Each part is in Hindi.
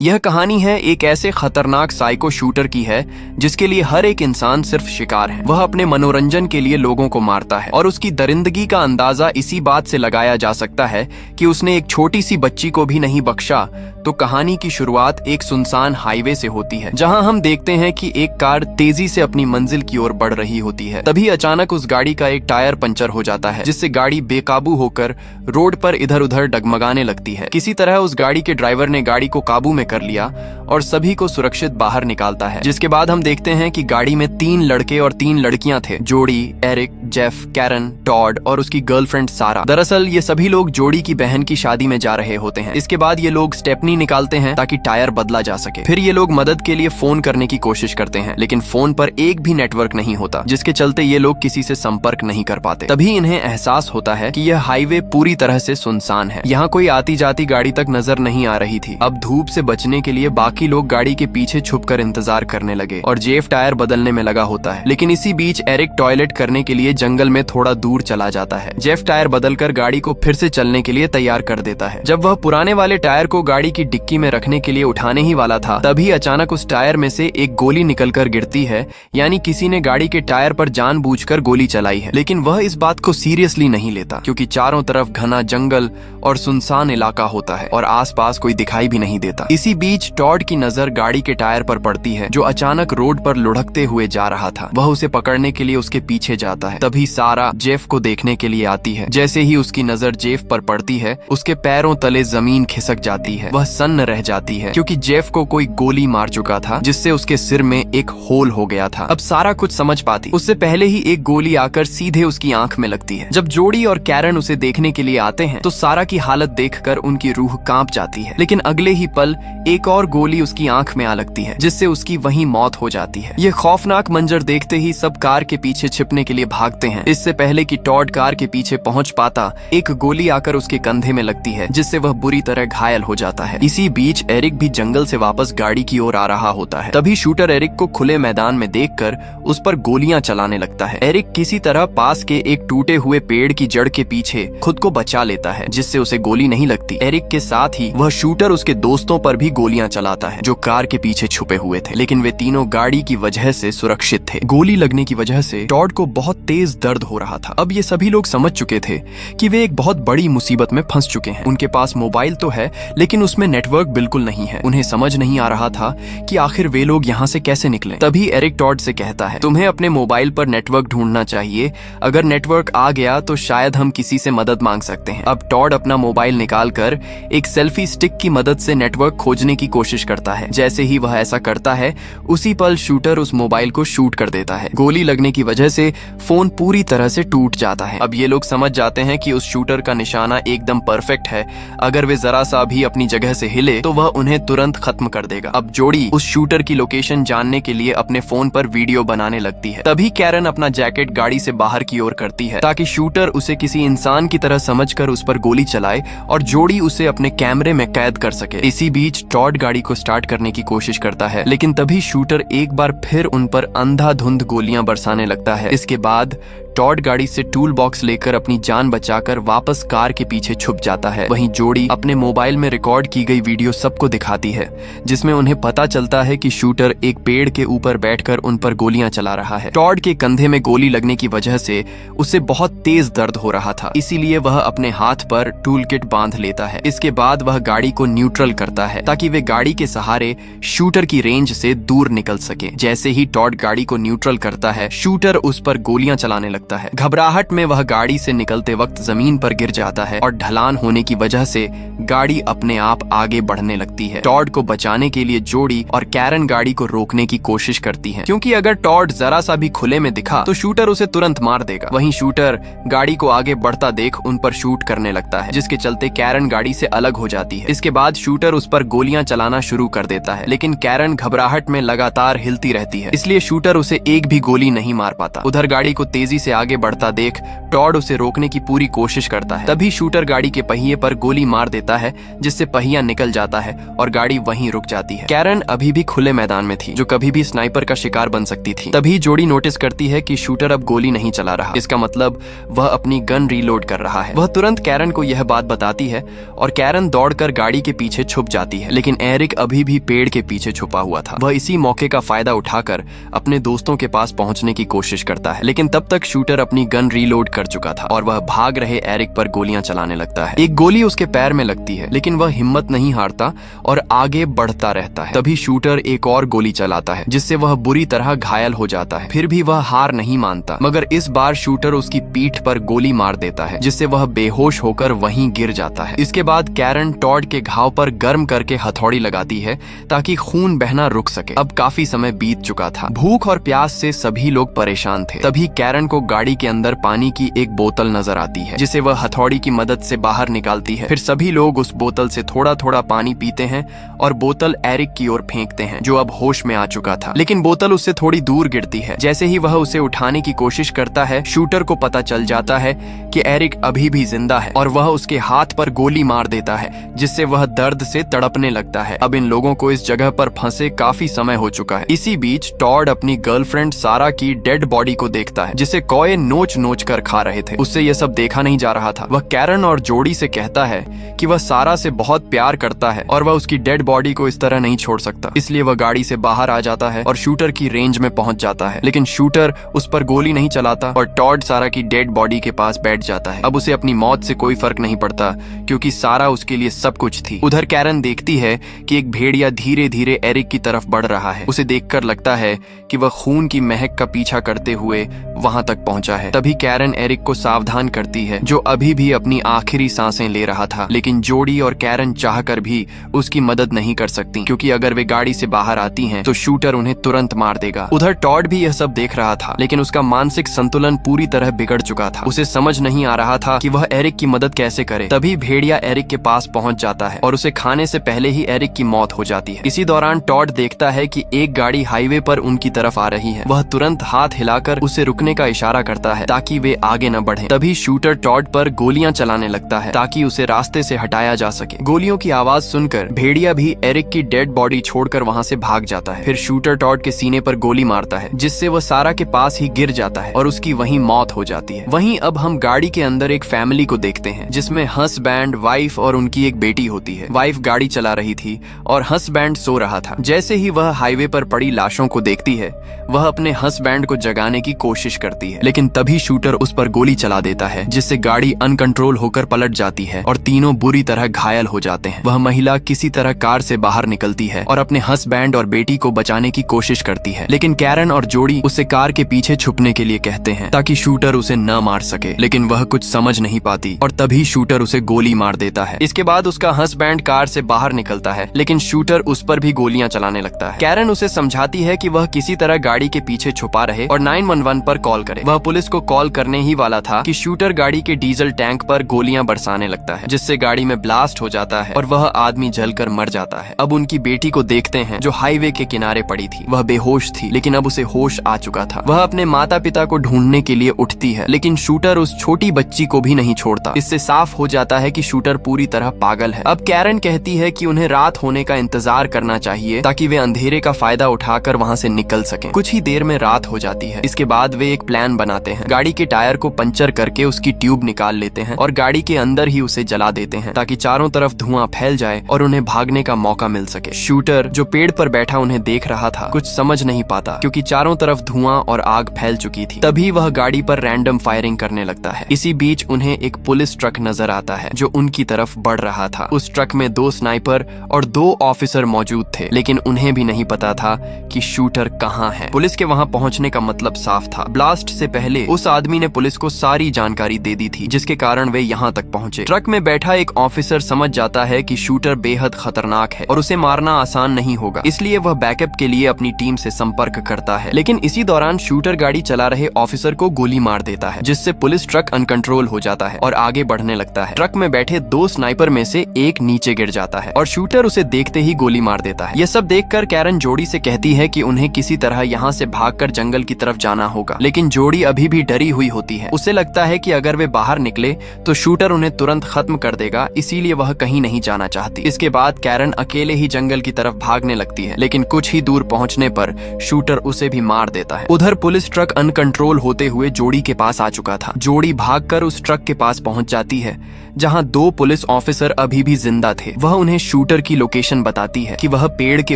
यह कहानी है एक ऐसे खतरनाक साइको शूटर की है जिसके लिए हर एक इंसान सिर्फ शिकार है। वह अपने मनोरंजन के लिए लोगों को मारता है और उसकी दरिंदगी का अंदाजा इसी बात से लगाया जा सकता है कि उसने एक छोटी सी बच्ची को भी नहीं बख्शा। तो कहानी की शुरुआत एक सुनसान हाईवे से होती है, जहां हम देखते हैं कि एक कार तेजी से अपनी मंजिल की ओर बढ़ रही होती है। तभी अचानक उस गाड़ी का एक टायर पंचर हो जाता है, जिससे गाड़ी बेकाबू होकर रोड पर इधर उधर डगमगाने लगती है। किसी तरह उस गाड़ी के ड्राइवर ने गाड़ी को काबू में कर लिया और सभी को सुरक्षित बाहर निकालता है। जिसके बाद हम देखते हैं कि गाड़ी में 3 लड़के और 3 लड़कियां थे, जोड़ी, एरिक, जेफ, कैरन, टॉड और उसकी गर्लफ्रेंड सारा। दरअसल ये सभी लोग जोड़ी की बहन की शादी में जा रहे होते हैं। इसके बाद ये लोग स्टेपनी निकालते हैं ताकि टायर बदला जा सके। फिर ये लोग मदद के लिए फोन करने की कोशिश करते हैं, लेकिन फोन पर एक भी नेटवर्क नहीं होता, जिसके चलते ये लोग किसी से संपर्क नहीं कर पाते। तभी इन्हें एहसास होता है कि यह हाईवे पूरी तरह से सुनसान है। यहाँ कोई आती जाती गाड़ी तक नजर नहीं आ रही थी। अब धूप से बचने के लिए बाकी लोग गाड़ी के पीछे छुपकर इंतजार करने लगे और जेफ टायर बदलने में लगा होता है। लेकिन इसी बीच एरिक टॉयलेट करने के लिए जंगल में थोड़ा दूर चला जाता है। जेफ टायर बदलकर गाड़ी को फिर से चलने के लिए तैयार कर देता है। जब वह पुराने वाले टायर को गाड़ी की डिक्की में रखने के लिए उठाने ही वाला था, तभी अचानक उस टायर में से एक गोली निकलकर गिरती है। यानी किसी ने गाड़ी के टायर पर जानबूझकर गोली चलाई है। लेकिन वह इस बात को सीरियसली नहीं लेता, क्योंकि चारों तरफ घना जंगल और सुनसान इलाका होता है और आसपास कोई दिखाई भी नहीं देता। इसी बीच टॉड की नजर गाड़ी के टायर पर पड़ती है, जो अचानक रोड पर लुढ़कते हुए जा रहा था। वह उसे पकड़ने के लिए उसके पीछे जाता है। तभी सारा जेफ को देखने के लिए आती है। जैसे ही उसकी नजर जेफ पर पड़ती है, उसके पैरों तले जमीन खिसक जाती है। वह सन्न रह जाती है, क्योंकि जेफ को कोई गोली मार चुका था, जिससे उसके सिर में एक होल हो गया था। अब सारा कुछ समझ पाती, उससे पहले ही एक गोली आकर सीधे उसकी आंख में लगती है। जब जोड़ी और कैरन उसे देखने के लिए आते हैं, तो सारा की हालत देखकर उनकी रूह कांप जाती है। लेकिन अगले ही पल एक और गोली उसकी आंख में आ लगती है, जिससे उसकी वहीं मौत हो जाती है। ये खौफनाक मंजर देखते ही सब कार के पीछे छिपने के लिए भागते हैं। इससे पहले कि टॉड कार के पीछे पहुंच पाता, एक गोली आकर उसके कंधे में लगती है, जिससे वह बुरी तरह घायल हो जाता है। इसी बीच एरिक भी जंगल से वापस गाड़ी की ओर आ रहा होता है। तभी शूटर एरिक को खुले मैदान में देखकर उस पर गोलियां चलाने लगता है। एरिक किसी तरह पास के एक टूटे हुए पेड़ की जड़ के पीछे खुद को बचा लेता है, जिससे उसे गोली नहीं लगती। एरिक के साथ ही वह शूटर उसके दोस्तों पर भी गोलियां चलाता है, जो कार के पीछे छुपे हुए थे। लेकिन वे तीनों गाड़ी की वजह से सुरक्षित थे। गोली लगने की वजह से टॉड को बहुत तेज दर्द हो रहा था। अब ये सभी लोग समझ चुके थे कि वे एक बहुत बड़ी मुसीबत में फंस चुके हैं। उनके पास मोबाइल तो है, लेकिन उसमें नेटवर्क बिल्कुल नहीं है। उन्हें समझ नहीं आ रहा था कि आखिर वे लोग यहाँ से कैसे निकले। तभी एरिक टॉड से कहता है, तुम्हें अपने मोबाइल पर नेटवर्क ढूंढना चाहिए। अगर नेटवर्क आ गया तो शायद हम किसी से मदद मांग सकते हैं। अब टॉड अपना मोबाइल निकालकर एक सेल्फी स्टिक की मदद से नेटवर्क खोजने की कोशिश करता है। जैसे ही वह ऐसा करता है, उसी पल शूटर उस मोबाइल को शूट कर देता है। गोली लगने की वजह से फोन पूरी तरह से टूट जाता है। अब ये लोग समझ जाते हैं कि उस शूटर का निशाना एकदम परफेक्ट है। अगर वे जरा सा भी अपनी जगह से हिले तो वह उन्हें तुरंत खत्म कर देगा। अब जोड़ी उस शूटर की लोकेशन जानने के लिए अपने फोन पर वीडियो बनाने लगती है। तभी कैरन अपना जैकेट गाड़ी से बाहर की ओर करती है, ताकि शूटर उसे किसी इंसान की तरह समझकर उस पर गोली चलाए और जोड़ी उसे अपने कैमरे में कैद कर सके। इसी बीच टॉड गाड़ी को स्टार्ट करने की कोशिश करता है, लेकिन तभी शूटर एक बार फिर उन पर अंधाधुंध गोलियां बरसाने लगता है। इसके बाद टॉड गाड़ी से टूल बॉक्स लेकर अपनी जान बचाकर वापस कार के पीछे छुप जाता है। वहीं जोड़ी अपने मोबाइल में रिकॉर्ड की गई वीडियो सबको दिखाती है, जिसमें उन्हें पता चलता है कि शूटर एक पेड़ के ऊपर बैठकर उन पर गोलियां चला रहा है। टॉड के कंधे में गोली लगने की वजह से उसे बहुत तेज दर्द हो रहा था, इसीलिए वह अपने हाथ पर टूल किट बांध लेता है। इसके बाद वह गाड़ी को न्यूट्रल करता है, ताकि वे गाड़ी के सहारे शूटर की रेंज से दूर निकल सके। जैसे ही टॉड गाड़ी को न्यूट्रल करता है, शूटर उस पर गोलियां चलाने लगता है। घबराहट में वह गाड़ी से निकलते वक्त जमीन पर गिर जाता है और ढलान होने की वजह से गाड़ी अपने आप आगे बढ़ने लगती है। टॉड को बचाने के लिए जोड़ी और कैरन गाड़ी को रोकने की कोशिश करती हैं, क्योंकि अगर टॉड जरा सा भी खुले में दिखा तो शूटर उसे तुरंत मार देगा। वहीं शूटर गाड़ी को आगे बढ़ता देख उन पर शूट करने लगता है, जिसके चलते कैरन गाड़ी से अलग हो जाती है। इसके बाद शूटर उस पर गोलियां चलाना शुरू कर देता है, लेकिन कैरन घबराहट में लगातार हिलती रहती है, इसलिए शूटर उसे एक भी गोली नहीं मार पाता। उधर गाड़ी को तेजी से से आगे बढ़ता देख टॉड उसे रोकने की पूरी कोशिश करता है। तभी शूटर गाड़ी के पहिए पर गोली मार देता है, जिससे पहिया निकल जाता है और गाड़ी वहीं रुक जाती है। कैरन अभी भी खुले मैदान में थी, जो कभी भी स्नाइपर का शिकार बन सकती थी। तभी जोड़ी नोटिस करती है कि शूटर अब गोली नहीं चला रहा। इसका मतलब वह अपनी गन रीलोड कर रहा है। वह तुरंत कैरन को यह बात बताती है और कैरन दौड़कर गाड़ी के पीछे छुप जाती है। लेकिन एरिक अभी भी पेड़ के पीछे छुपा हुआ था। वह इसी मौके का फायदा उठाकर अपने दोस्तों के पास पहुंचने की कोशिश करता है, लेकिन तब तक शूटर अपनी गन रीलोड कर चुका था और वह भाग रहे एरिक पर गोलियां चलाने लगता है। एक गोली उसके पैर में लगती है, लेकिन वह हिम्मत नहीं हारता और आगे बढ़ता रहता है। तभी शूटर एक और गोली चलाता है, जिससे वह बुरी तरह घायल हो जाता है। फिर भी वह हार नहीं मानता, मगर इस बार शूटर उसकी पीठ पर गोली मार देता है, जिससे वह बेहोश होकर वहीं गिर जाता है। इसके बाद कैरन टॉड के घाव पर गर्म करके हथौड़ी लगाती है ताकि खून बहना रुक सके। अब काफी समय बीत चुका था। भूख और प्यास से सभी लोग परेशान थे। तभी कैरन को गाड़ी के अंदर पानी की एक बोतल नजर आती है, जिसे वह हथौड़ी की मदद से बाहर निकालती है। फिर सभी लोग उस बोतल से थोड़ा थोड़ा पानी पीते हैं और बोतल एरिक की ओर फेंकते हैं, जो अब होश में आ चुका था। लेकिन बोतल उससे थोड़ी दूर गिरती है। जैसे ही वह उसे उठाने की कोशिश करता है, शूटर को पता चल जाता है कि एरिक अभी भी जिंदा है और वह उसके हाथ पर गोली मार देता है, जिससे वह दर्द से तड़पने लगता है। अब इन लोगों को इस जगह पर फंसे काफी समय हो चुका है। इसी बीच टॉड अपनी गर्लफ्रेंड सारा की डेड बॉडी को देखता है, जिसे कौए नोच नोच कर खा रहे थे। उससे यह सब देखा नहीं जा रहा था। वह कैरन और जोड़ी से कहता है कि वह सारा से बहुत प्यार करता है और वह उसकी डेड बॉडी को इस तरह नहीं छोड़ सकता। इसलिए वह गाड़ी से बाहर आ जाता है और शूटर की रेंज में पहुंच जाता है। लेकिन शूटर उस पर गोली नहीं चलाता और टॉड सारा की डेड बॉडी के पास बैठ जाता है। अब उसे अपनी मौत से कोई फर्क नहीं पड़ता, क्योंकि सारा उसके लिए सब कुछ थी। उधर कैरन देखती है कि एक भेड़िया धीरे धीरे एरिक की तरफ बढ़ रहा है। उसे देखकर लगता है कि वह खून की महक का पीछा करते हुए वहां तक पहुंचा है। तभी कैरन एरिक को सावधान करती है, जो अभी भी अपनी आखिरी सांसें ले रहा था। लेकिन जोड़ी और कैरन चाहकर भी उसकी मदद नहीं कर सकती, क्योंकि अगर वे गाड़ी से बाहर आती हैं तो शूटर उन्हें तुरंत मार देगा। उधर टॉड भी यह सब देख रहा था, लेकिन उसका मानसिक संतुलन पूरी तरह बिगड़ चुका था। उसे समझ नहीं आ रहा था कि वह एरिक की मदद कैसे करे। तभी भेड़िया एरिक के पास पहुंच जाता है और उसे खाने से पहले ही एरिक की मौत हो जाती है। इसी दौरान टॉड देखता है कि एक गाड़ी हाईवे पर उनकी तरफ आ रही है। वह तुरंत हाथ हिलाकर उसे रुकने का इशारा करता है ताकि वे आगे न बढ़ें। तभी शूटर टॉड पर गोलियां चलाने लगता है ताकि उसे रास्ते से हटाया जा सके। गोलियों की आवाज सुनकर भेड़िया भी एरिक की डेड बॉडी छोड़कर वहां से भाग जाता है। फिर शूटर टॉड के सीने पर गोली मारता है, जिससे वह सारा के पास ही गिर जाता है और उसकी वहीं मौत हो जाती है। वहीं अब हम गाड़ी के अंदर एक फैमिली को देखते हैं, जिसमें हस्बैंड, वाइफ और उनकी एक बेटी होती है। वाइफ गाड़ी चला रही थी और हस्बैंड सो रहा था। जैसे ही वह हाईवे पर पड़ी लाशों को देखती है, वह अपने हस्बैंड को जगाने की कोशिश करती है, लेकिन तभी शूटर उस पर गोली चला देता है, जिससे गाड़ी अनकंट्रोल होकर पलट जाती है और तीनों बुरी तरह घायल हो जाते हैं। वह महिला किसी तरह कार से बाहर निकलती है और अपने हस्बैंड और बेटी को बचाने की कोशिश करती है, लेकिन कैरन और जोड़ी उसे कार के पीछे छुपने के लिए कहते हैं ताकि शूटर उसे न मार सके। लेकिन वह कुछ समझ नहीं पाती और तभी शूटर उसे गोली मार देता है। इसके बाद उसका हस्बैंड कार से बाहर निकलता है, लेकिन शूटर उस पर भी गोलियां चलाने लगता है। कैरन उसे समझाती है कि वह किसी तरह गाड़ी के पीछे छुपा रहे और 911 पर कॉल करे। वह पुलिस को कॉल करने ही वाला था कि शूटर गाड़ी के डीजल टैंक पर गोलियां बरसाने लगता है, जिससे गाड़ी में ब्लास्ट हो जाता है और वह आदमी जलकर मर जाता है। अब उनकी बेटी को देखते हैं, जो हाईवे के किनारे पड़ी थी। वह बेहोश थी, लेकिन अब उसे होश आ चुका था। वह अपने माता पिता को ढूंढने के लिए उठती है, लेकिन शूटर उस छोटी बच्ची को भी नहीं छोड़ता। इससे साफ हो जाता है कि शूटर पूरी तरह पागल है। अब कैरन कहती है कि उन्हें रात होने का इंतजार करना चाहिए ताकि वे अंधेरे का फायदा उठाकर वहां से निकल सकें। कुछ ही देर में रात हो जाती है। इसके बाद वे एक प्लान बनाते हैं। गाड़ी के टायर को पंचर करके उसकी ट्यूब निकाल लेते हैं और गाड़ी के अंदर ही उसे जला देते हैं ताकि चारों तरफ धुआं फैल जाए और उन्हें भागने का मौका मिल सके। शूटर, जो पेड़ पर बैठा उन्हें देख रहा था, कुछ समझ नहीं पाता क्योंकि चारों तरफ धुआं और आग फैल चुकी थी। तभी वह गाड़ी पर रैंडम फायरिंग करने लगता है। इसी बीच उन्हें एक पुलिस ट्रक नजर आता है जो उनकी तरफ बढ़ रहा था। उस ट्रक में 2 स्नाइपर और 2 ऑफिसर मौजूद थे, लेकिन उन्हें भी नहीं पता था कि शूटर कहाँ है। पुलिस के वहां पहुंचने का मतलब साफ था। ब्लास्ट से पहले उस आदमी ने पुलिस को सारी जानकारी दे दी थी, जिसके कारण वे यहाँ तक पहुंचे। ट्रक में बैठा एक ऑफिसर समझ जाता है कि शूटर बेहद खतरनाक है और उसे मारना आसान नहीं होगा, इसलिए वह बैकअप के लिए अपनी टीम से संपर्क करता है। लेकिन इसी दौरान शूटर गाड़ी चला रहे ऑफिसर को गोली मार देता है, जिससे पुलिस ट्रक अनकंट्रोल हो जाता है और आगे बढ़ने लगता है। ट्रक में बैठे 2 स्नाइपर में से एक नीचे गिर जाता है और शूटर उसे देखते ही गोली मार देता है। यह सब देखकर कैरन जोड़ी से कहती है कि उन्हें किसी तरह यहाँ से भागकर जंगल की तरफ जाना होगा, लेकिन जोड़ी जोड़ी अभी भी डरी हुई होती है। उसे लगता है कि अगर वे बाहर निकले तो शूटर उन्हें तुरंत खत्म कर देगा, इसीलिए वह कहीं नहीं जाना चाहती। इसके बाद कैरन अकेले ही जंगल की तरफ भागने लगती है, लेकिन कुछ ही दूर पहुंचने पर शूटर उसे भी मार देता है। उधर पुलिस ट्रक अनकंट्रोल होते हुए जोड़ी के पास आ चुका था। जोड़ी भागकर उस ट्रक के पास पहुंच जाती है जहां 2 पुलिस ऑफिसर अभी भी जिंदा थे। वह उन्हें शूटर की लोकेशन बताती है कि वह पेड़ के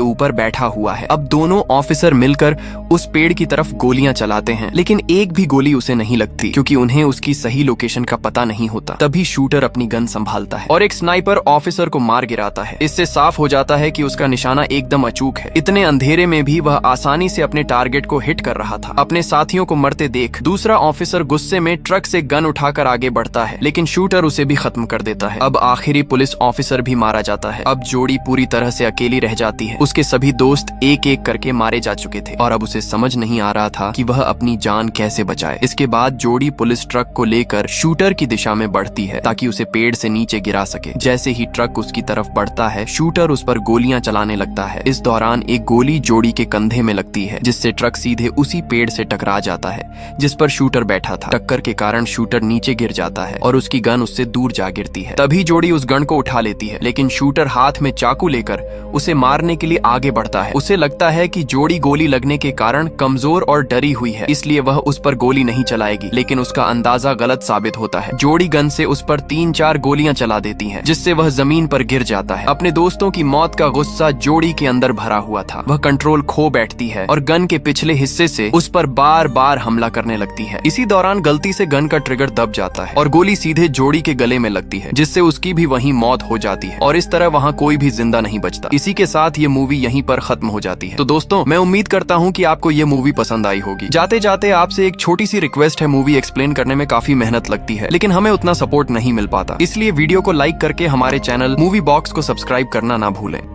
ऊपर बैठा हुआ है। अब दोनों ऑफिसर मिलकर उस पेड़ की तरफ गोलियां चलाते हैं, लेकिन एक भी गोली उसे नहीं लगती क्योंकि उन्हें उसकी सही लोकेशन का पता नहीं होता। तभी शूटर अपनी गन संभालता है और एक स्नाइपर ऑफिसर को मार गिराता है। इससे साफ हो जाता है कि उसका निशाना एकदम अचूक है। इतने अंधेरे में भी वह आसानी से अपने टारगेट को हिट कर रहा था। अपने साथियों को मरते देख दूसरा ऑफिसर गुस्से में ट्रक से गन उठाकर आगे बढ़ता है, लेकिन शूटर उसे भी खत्म कर देता है। अब आखिरी पुलिस ऑफिसर भी मारा जाता है। अब जोड़ी पूरी तरह से अकेली रह जाती है। उसके सभी दोस्त एक एक करके मारे जा चुके थे और अब उसे समझ नहीं आ रहा था कि वह अपनी जान कैसे बचाए। इसके बाद जोड़ी पुलिस ट्रक को लेकर शूटर की दिशा में बढ़ती है ताकि उसे पेड़ से नीचे गिरा सके। जैसे ही ट्रक उसकी तरफ बढ़ता है, शूटर उस पर गोलियां चलाने लगता है। इस दौरान एक गोली जोड़ी के कंधे में लगती है, जिससे ट्रक सीधे उसी पेड़ से टकरा जाता है जिस पर शूटर बैठा था। टक्कर के कारण शूटर नीचे गिर जाता है और उसकी गन उससे दूर जा गिरती है। तभी जोड़ी उस गन को उठा लेती है, लेकिन शूटर हाथ में चाकू लेकर उसे मारने के लिए आगे बढ़ता है। उसे लगता है कि जोड़ी गोली लगने के कारण कमजोर और डरी हुई है, इसलिए वह उस पर गोली नहीं चलाएगी, लेकिन उसका अंदाजा गलत साबित होता है। जोड़ी गन से उस पर 3-4 गोलियां चला देती है, जिससे वह जमीन पर गिर जाता है। अपने दोस्तों की मौत का गुस्सा जोड़ी के अंदर भरा हुआ था। वह कंट्रोल खो बैठती है और गन के पिछले हिस्से से उस पर बार बार हमला करने लगती है। इसी दौरान गलती से गन का ट्रिगर दब जाता है और गोली सीधे जोड़ी के गले में लगती है, जिससे उसकी भी वहीं मौत हो जाती है और इस तरह वहाँ कोई भी जिंदा नहीं बचता। इसी के साथ ये मूवी यहीं पर खत्म हो जाती है। तो दोस्तों, मैं उम्मीद करता हूँ कि आपको ये मूवी पसंद आई होगी। जाते जाते आपसे एक छोटी सी रिक्वेस्ट है, मूवी एक्सप्लेन करने में काफी मेहनत लगती है, लेकिन हमें उतना सपोर्ट नहीं मिल पाता, इसलिए वीडियो को लाइक करके हमारे चैनल मूवी बॉक्स को सब्सक्राइब करना ना भूलें।